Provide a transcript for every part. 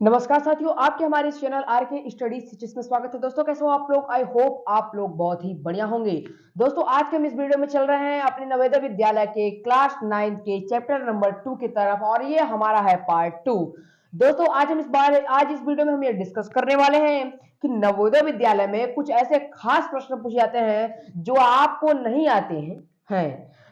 नमस्कार साथियों, आपके हमारे इस चैनल आर के स्टडी टीचर्स में स्वागत है। दोस्तों कैसे हो आप लोग? आई होप आप लोग बहुत ही बढ़िया होंगे। दोस्तों आज के हम इस वीडियो में चल रहे हैं अपने नवोदय विद्यालय के क्लास 9 के चैप्टर नंबर 2 की तरफ और ये हमारा है पार्ट 2। दोस्तों आज इस वीडियो में हम ये डिस्कस करने वाले हैं कि नवोदय विद्यालय में कुछ ऐसे खास प्रश्न पूछे जाते हैं जो आपको नहीं आते हैं।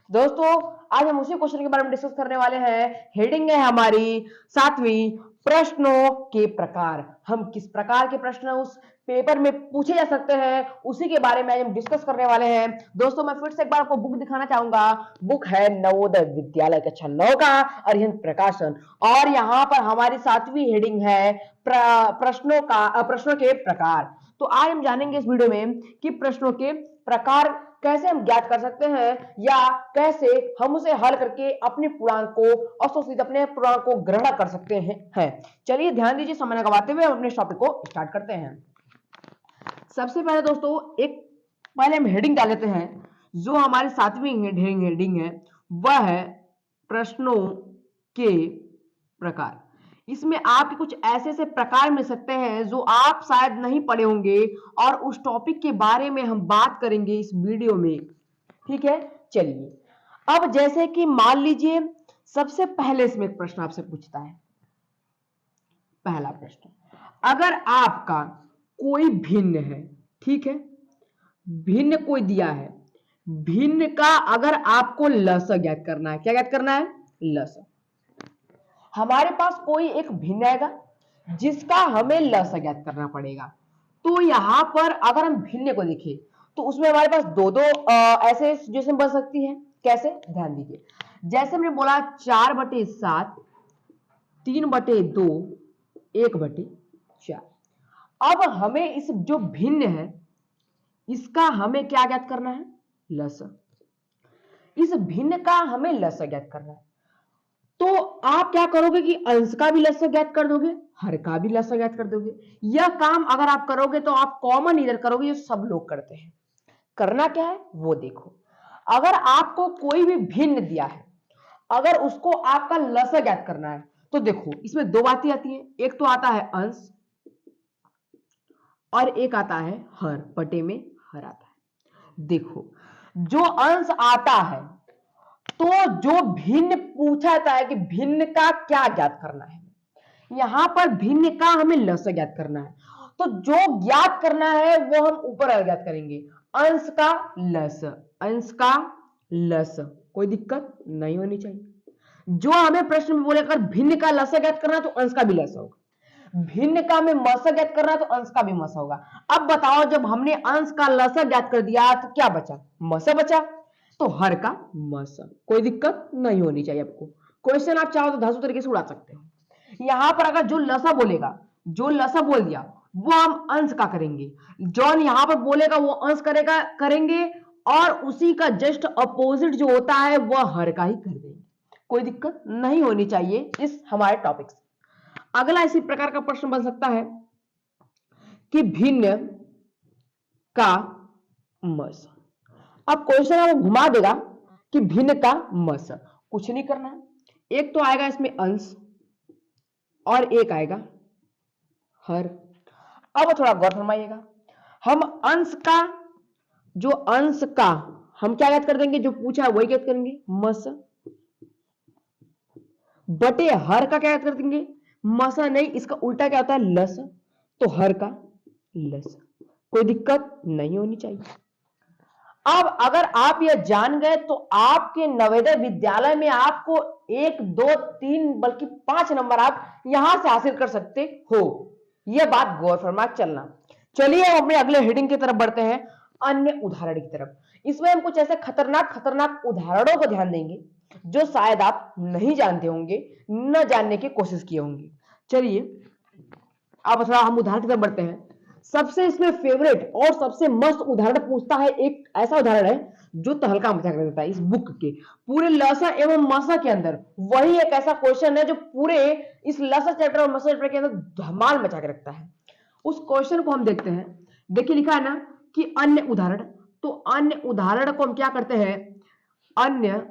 दोस्तों आज हम उसी क्वेश्चन के बारे में डिस्कस करने वाले हैं। हेडिंग है हमारी 7वीं, प्रश्नों के प्रकार। हम किस प्रकार के प्रश्न उस पेपर में पूछे जा सकते हैं उसी के बारे में हम डिस्कस करने वाले हैं। दोस्तों मैं फिर से एक बार आपको बुक दिखाना चाहूंगा। बुक है नवोदय विद्यालय कक्षा 9 का अरिहंत प्रकाशन और यहाँ पर हमारी 7वीं हेडिंग है प्रश्नों के प्रकार। तो आज हम जानेंगे इस वीडियो में कि प्रश्नों के प्रकार कैसे हम ज्ञात कर सकते हैं या कैसे हम उसे हल करके अपने पूर्णांक को अवशोषित अपने पूर्णांक को ग्रहण कर सकते हैं। चलिए ध्यान दीजिए, समय न गवाते हुए हम अपने टॉपिक को स्टार्ट करते हैं। सबसे पहले दोस्तों पहले हम हेडिंग डाल लेते हैं। जो हमारी 7वीं हेडिंग है वह है प्रश्नों के प्रकार। इसमें आपके कुछ ऐसे प्रकार मिल सकते हैं जो आप शायद नहीं पढ़े होंगे और उस टॉपिक के बारे में हम बात करेंगे इस वीडियो में। ठीक है, चलिए अब जैसे कि मान लीजिए सबसे पहले इसमें एक प्रश्न आपसे पूछता है। पहला प्रश्न, अगर आपका कोई भिन्न है, ठीक है, भिन्न कोई दिया है, भिन्न का अगर आपको लसक ज्ञात करना है, क्या ज्ञात करना है? लसक। हमारे पास कोई एक भिन्न आएगा जिसका हमें लसक ज्ञात करना पड़ेगा। तो यहां पर अगर हम भिन्न को देखें तो उसमें हमारे पास दो ऐसे सिचुएशन बन सकती है। कैसे? ध्यान दीजिए, जैसे हमने बोला 4/7, 3/2, 1/4। अब हमें इस जो भिन्न है इसका हमें क्या ज्ञात करना है? लसक। इस भिन्न का हमें लसक ज्ञात करना है। तो आप क्या करोगे कि अंश का भी लसक ज्ञात कर दोगे, हर का भी लसक ज्ञात कर दोगे। यह काम अगर आप करोगे तो आप कॉमन इधर करोगे, ये सब लोग करते हैं। करना क्या है वो देखो। अगर आपको कोई भी भिन्न दिया है, अगर उसको आपका लसक ज्ञात करना है तो देखो इसमें दो बातें आती हैं। एक तो आता है अंश और एक आता है हर, बटे में हर आता है। देखो जो अंश आता है तो जो भिन्न पूछा जाता है कि भिन्न का क्या ज्ञात करना है, यहां पर भिन्न का हमें लसक ज्ञात करना है। तो जो ज्ञात करना है वो हम ऊपर ज्ञात करेंगे, अंश का लस, अंश का लस। कोई दिक्कत नहीं होनी चाहिए। जो हमें प्रश्न में बोले अगर भिन्न का लसक ज्ञात करना है तो अंश का भी लस होगा, भिन्न का में मसक ज्ञात करना है तो अंश का भी मस होगा। अब बताओ जब हमने अंश का लसक ज्ञात कर दिया तो क्या बचा? मस बचा, तो हर का मस। कोई दिक्कत नहीं होनी चाहिए आपको। क्वेश्चन आप चाहो तो धांसू तरीके से उड़ा सकते हो। यहां पर अगर जो लसा बोलेगा, जो लसा बोल दिया वो हम अंश का करेंगे, जॉन यहां पर बोलेगा वो अंश करेंगे और उसी का जस्ट अपोजिट जो होता है वह हर का ही कर देंगे। कोई दिक्कत नहीं होनी चाहिए इस हमारे टॉपिक से। अगला इसी प्रकार का प्रश्न बन सकता है कि भिन्न का मस। अब क्वेश्चन आपको घुमा देगा कि भिन्न का मस। कुछ नहीं करना है, एक तो आएगा इसमें अंश और एक आएगा हर। अब थोड़ा गौर फरमाइएगा, हम अंश का जो अंश का हम क्या याद कर देंगे, जो पूछा है वही याद करेंगे, मस, बटे हर का क्या याद कर देंगे? मसा नहीं, इसका उल्टा क्या होता है? लस, तो हर का लस। कोई दिक्कत नहीं होनी चाहिए। अब अगर आप यह जान गए तो आपके नवोदय विद्यालय में आपको 1, 2, 3 बल्कि 5 नंबर आप यहां से हासिल कर सकते हो। यह बात गौर फरमा चलना। चलिए हम अपने अगले हेडिंग की तरफ बढ़ते हैं, अन्य उदाहरण की तरफ। इसमें हम कुछ ऐसे खतरनाक उदाहरणों को ध्यान देंगे जो शायद आप नहीं जानते होंगे, न जानने की कोशिश किए होंगे। चलिए अब थोड़ा हम उदाहरण की तरफ बढ़ते हैं। सबसे इसमें फेवरेट और सबसे मस्त उदाहरण पूछता है, एक ऐसा उदाहरण है जो तहलका मचा कर देता है इस बुक के पूरे लसा एवं मसा के अंदर। वही एक ऐसा क्वेश्चन है जो पूरे इस लसा चैप्टर और मसा चैप्टर के अंदर धमाल मचा के रखता है। उस क्वेश्चन को हम देखते हैं। देखिए लिखा है ना कि अन्य उदाहरण, तो अन्य उदाहरण को हम क्या करते हैं? अन्य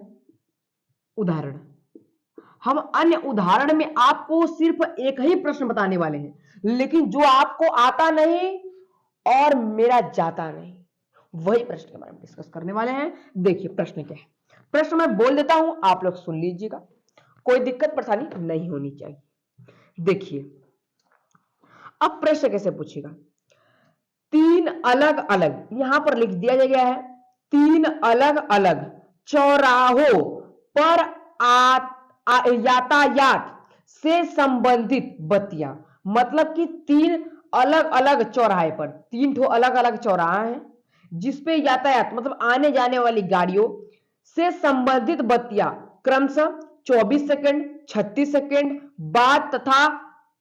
उदाहरण। हम अन्य उदाहरण में आपको सिर्फ एक ही प्रश्न बताने वाले हैं, लेकिन जो आपको आता नहीं और मेरा जाता नहीं, वही प्रश्न के बारे में डिस्कस करने वाले हैं। देखिए प्रश्न क्या है, प्रश्न मैं बोल देता हूं, आप लोग सुन लीजिएगा, कोई दिक्कत परेशानी नहीं होनी चाहिए। देखिए अब प्रश्न कैसे पूछेगा, तीन अलग अलग, यहां पर लिख दिया गया है, तीन अलग अलग चौराहों पर यातायात से संबंधित बत्तियां, मतलब कि तीन अलग अलग चौराहे पर, तीन ठो अलग अलग चौराहा है जिसपे यातायात मतलब आने जाने वाली गाड़ियों से संबंधित बत्तियां क्रमशः 24 सेकंड, 36 सेकंड बाद तथा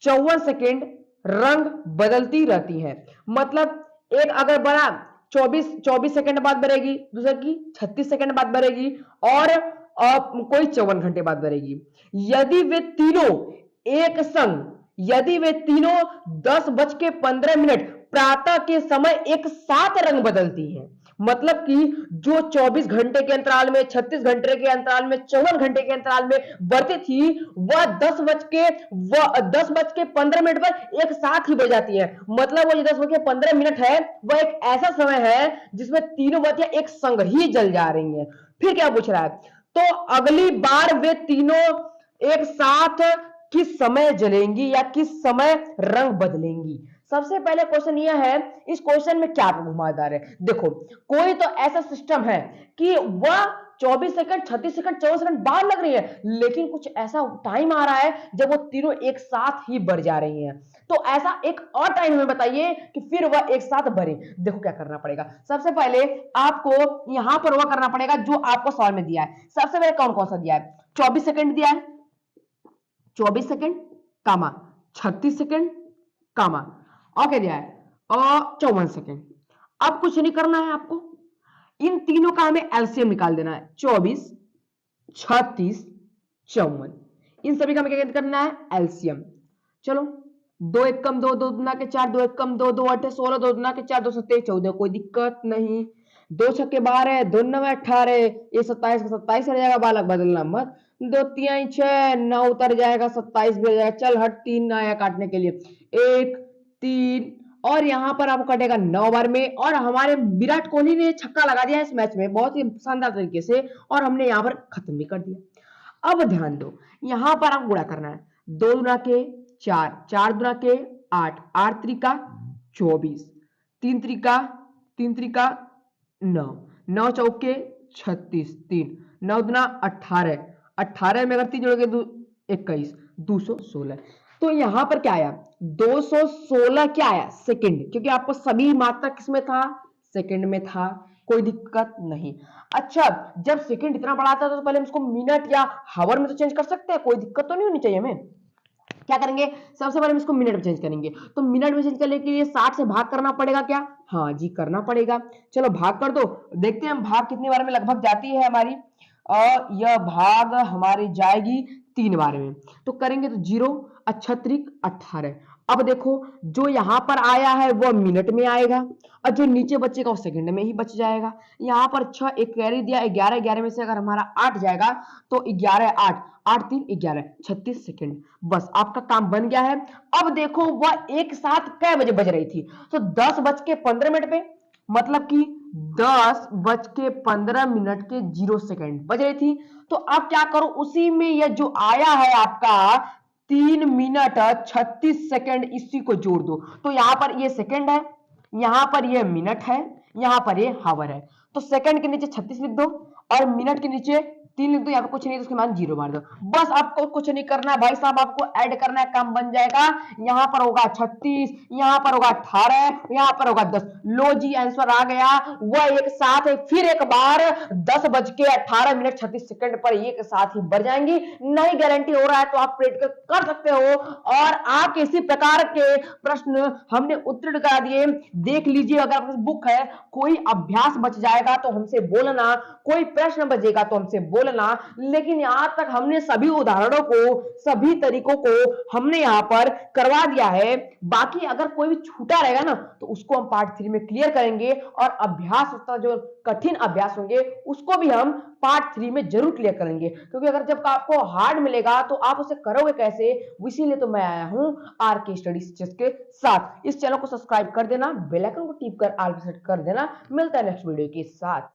54 सेकंड रंग बदलती रहती है। मतलब एक अगर बड़ा 24 सेकंड बाद बनेगी, दूसरे की 36 सेकंड बाद बनेगी और कोई 54 घंटे बाद बनेगी। यदि वे तीनों एक संग, यदि वे तीनों 10:15 प्रातः के समय एक साथ रंग बदलती हैं, मतलब कि जो 24 घंटे के अंतराल में, 36 घंटे के अंतराल में, 54 घंटे के अंतराल में बढ़ती थी, वह 10:15 पर एक साथ ही बज जाती है। मतलब वो जो 10:15 है वह एक ऐसा समय है जिसमें तीनों बत्तियां एक संग ही जल जा रही हैं। फिर क्या पूछ रहा है, तो अगली बार वे तीनों एक साथ किस समय जलेंगी या किस समय रंग बदलेंगी। सबसे पहले क्वेश्चन यह है, इस क्वेश्चन में क्या घुमावदार है। देखो कोई तो ऐसा सिस्टम है कि वह 24 सेकंड, 36 सेकंड, 54 सेकंड बाद लग रही है, लेकिन कुछ ऐसा टाइम आ रहा है जब वो तीनों एक साथ ही बढ़ जा रही हैं। तो ऐसा एक और टाइम हमें बताइए कि फिर वह एक साथ बढ़े। देखो क्या करना पड़ेगा, सबसे पहले आपको यहां पर वह करना पड़ेगा जो आपको सवाल में दिया है। सबसे पहले कौन कौन सा दिया है, 24 सेकंड दिया है, 24 सेकंड कामा 36 सेकंड कामा और क्या दिया है, और 54 सेकंड। अब कुछ नहीं करना है आपको, इन तीनों का हमें एलसीएम निकाल देना है। 24, 36, 54, इन सभी का हमें क्या करना है, एलसीएम। चलो 2 एक कम 2, 2 दुना के 4, 2 एक कम 2, 2 8 16, 2 दुना के 4, 2 7 14, कोई दिक्कत नहीं। 2 छक्के 12, 2 9 18, ये 27 का 27 रह जाएगा, बालक बदलना मत। 2 3 6, 9 उतर जाएगा, 27 भी हो जाएगा। चल हट, 3 आया काटने के लिए, 1 3 और यहां पर आपको कटेगा 9 बार में। और हमारे विराट कोहली ने छक्का लगा दिया इस मैच में बहुत ही शानदार तरीके से, और हमने यहां पर खत्म भी कर दिया। अब ध्यान दो, यहां पर आपको गुणा करना है, 2 गुना के 4, 4 गुना के 8, 8 त्रिका 24, 3 त्रिका 9, 9 चौके 36, 3 9 दुना 18, 18 में अगर 3 जोड़ोगे 21, 216। तो यहां पर क्या आया, 216 क्या आया, सेकंड, क्योंकि आपको सभी मात्रा किसमें था, सेकंड में था, कोई दिक्कत नहीं। अच्छा जब सेकंड इतना बड़ा आता है तो पहले हम इसको मिनट या हावर में तो चेंज कर सकते हैं, कोई दिक्कत तो नहीं होनी चाहिए हमें। क्या करेंगे, सबसे पहले हम इसको मिनट में चेंज करेंगे, तो मिनट में चेंज करने के लिए 60 से भाग करना पड़ेगा क्या, हाँ जी करना पड़ेगा। चलो भाग कर दो, देखते हैं हम भाग कितनी बार में लगभग जाती है हमारी, और यह भाग हमारी जाएगी 3 बार में। तो करेंगे तो 0 अच्छत्रिक 18। अब देखो जो यहां पर आया है वह मिनट में आएगा, और जो नीचे बचेगा वो सेकंड में ही बच जाएगा। यहां पर 6 एक कैरी दिया, 11 11 में से अगर हमारा 8 जाएगा तो 11 8, 8 3 11, 36 सेकंड। बस आपका काम बन गया है। अब देखो वह एक साथ कै बजे बज रही थी, तो 10:15 पे, मतलब कि 10:15 के 0 सेकंड बज रही थी। तो अब क्या करो, उसी में यह जो आया है आपका 3 मिनट 36 सेकंड, इसी को जोड़ दो। तो यहां पर ये सेकंड है, यहां पर ये मिनट है, यहां पर ये हावर है। तो सेकंड के नीचे 36 लिख दो और मिनट के नीचे 3 लिख दो, यहाँ पे कुछ नहीं है तो उसके मान 0 मार दो। बस आपको कुछ नहीं करना है भाई साहब, आपको ऐड करना है, काम बन जाएगा। यहाँ पर होगा 36, यहाँ पर होगा 18, यहाँ पर होगा 10। लो जी आंसर आ गया। वह एक साथ फिर एक बार 10:18 पर एक साथ ही बढ़ जाएंगी। नहीं गारंटी हो रहा है तो आप प्रैक्टिकल कर सकते हो, और आप इसी प्रकार के प्रश्न हमने उत्तीर्ण करा दिए। देख लीजिए, अगर आपके बुक है, कोई अभ्यास बच जाएगा तो हमसे बोलना, कोई प्रश्न बचेगा तो हमसे बोलना। लेना, लेकिन यहाँ तक हमने सभी उदाहरणों को, सभी तरीकों को हमने यहाँ पर करवा दिया है। बाकी अगर कोई भी छूटा रहेगा ना तो उसको हम पार्ट 3 में क्लियर करेंगे, और अभ्यास उसका जो कठिन अभ्यास होंगे उसको भी हम पार्ट 3 में जरूर क्लियर करेंगे, क्योंकि अगर जब आपको हार्ड मिलेगा तो आप उसे करोगे कैसे। इसीलिए तो मैं आया हूं आर के स्टडी टीचर्स के साथ। इस चैनल को सब्सक्राइब कर देना, बेल आइकन को टिप कर ऑल पे सेट कर देना। मिलता है नेक्स्ट वीडियो के साथ।